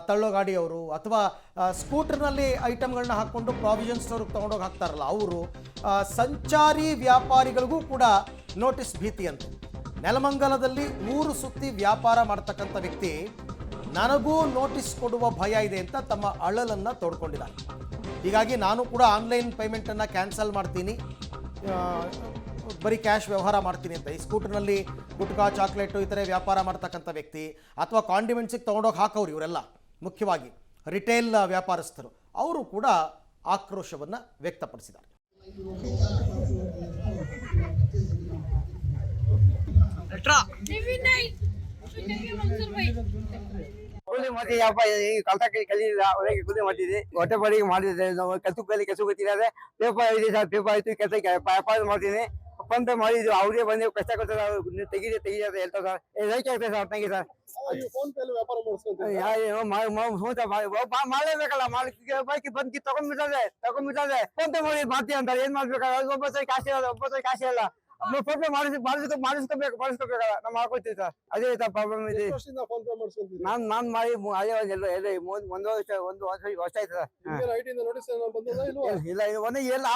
ತಳ್ಳೋ ಗಾಡಿಯವರು ಅಥವಾ ಸ್ಕೂಟರ್ನಲ್ಲಿ ಐಟಮ್ಗಳನ್ನ ಹಾಕ್ಕೊಂಡು ಪ್ರಾವಿಷನ್ ಸ್ಟೋರ್ಗೆ ತೊಗೊಂಡೋಗಿ ಹಾಕ್ತಾರಲ್ಲ ಅವರು, ಸಂಚಾರಿ ವ್ಯಾಪಾರಿಗಳಿಗೂ ಕೂಡ ನೋಟಿಸ್ ಭೀತಿಯಂತೆ. ನೆಲಮಂಗಲದಲ್ಲಿ ಊರು ಸುತ್ತಿ ವ್ಯಾಪಾರ ಮಾಡ್ತಕ್ಕಂಥ ವ್ಯಕ್ತಿ ನನಗೂ ನೋಟಿಸ್ ಕೊಡುವ ಭಯ ಇದೆ ಅಂತ ತಮ್ಮ ಅಳಲನ್ನು ತೋಡ್ಕೊಂಡಿದ್ದಾರೆ. ಹೀಗಾಗಿ ನಾನು ಕೂಡ ಆನ್ಲೈನ್ ಪೇಮೆಂಟನ್ನು ಕ್ಯಾನ್ಸಲ್ ಮಾಡ್ತೀನಿ, ಬರೀ ಕ್ಯಾಶ್ ವ್ಯವಹಾರ ಮಾಡ್ತೀನಿ ಅಂತ ಈ ಸ್ಕೂಟರ್ನಲ್ಲಿ ಗುಟ್ಕಾ ಚಾಕ್ಲೇಟು ಈ ಥರ ವ್ಯಾಪಾರ ಮಾಡ್ತಕ್ಕಂಥ ವ್ಯಕ್ತಿ ಅಥವಾ ಕಾಂಡಿಮೆಂಟ್ಸಿಗೆ ತೊಗೊಂಡೋಗಿ ಹಾಕೋರು ಇವರೆಲ್ಲ ಮುಖ್ಯವಾಗಿ ರಿಟೇಲ್ ವ್ಯಾಪಾರಸ್ಥರು ಅವರು ಕೂಡ ಆಕ್ರೋಶವನ್ನು ವ್ಯಕ್ತಪಡಿಸಿದ್ದಾರೆ. ಕೂಲಿ ಮಾಡ್ತೀವಿ ಅಪ್ಪ, ಈ ಕಲ್ತಕ್ಕೆ ಕಲಿಯಿಲ್ಲ, ಒಳಗೆ ಕೂಲಿ ಮಾಡ್ತಿದ್ವಿ, ಹೊಟ್ಟೆ ಬಾಡಿಗೆ ಮಾಡಿದ್ರೆ ನಾವು ಕೆಲ್ಸ ಗೊತ್ತಿದ್ದಾರೆ. ಪೇಪರ್ ಇದೆ ಸರ್, ಪೇಪರ್ ಆಯ್ತು, ಕೆಲಸ ವ್ಯಾಪಾರ ಮಾಡ್ತೀನಿ, ಫೋನ್ ಪೇ ಮಾಡಿದ್ವಿ, ಅವ್ರಿಗೆ ಬಂದು ಕಷ್ಟ ಕೊಡ್ತಾರೆ, ನೀವು ತೆಗೀರಿ ಅಂತ ಹೇಳ್ತಾರೆ ಸರ್. ರೈಟ್ ಆಗ್ತದೆ ಸರ್ ತಂಗಿ ಸರ್, ಮಾಡಲೇಬೇಕಲ್ಲ, ಬಾಕಿ ಬಂದು ತಗೊಂಡ್ಬಿಟ್ಟಾರೆ ಫೋನ್ ಪೇ ಮಾಡಿ ಮಾಡ್ತೀವಿ ಅಂತಾರೆ. ಏನ್ ಮಾಡ್ಬೇಕಾದ್ರೆ ಒಬ್ಬ ಸರಿ ಕಾಸು ಇರಲ್ಲ, ಒಬ್ಬ ಸರಿ ಕಾಸು ಇಲ್ಲ, ಫೋನ್ ಪೇ ಮಾಡಿಸ್ಕೋಬೇಕಲ್ಲ, ನಾವು ಮಾಡ್ಕೊತೀವಿ ಸರ್. ಅದೇ ಪ್ರಾಬ್ಲಮ್ ಇದೆ. ನಾನ್ ಮಾಡಿ ಅದೇ ಒಂದು ವರ್ಷ ಆಯ್ತು ಸರ್. ಇಲ್ಲ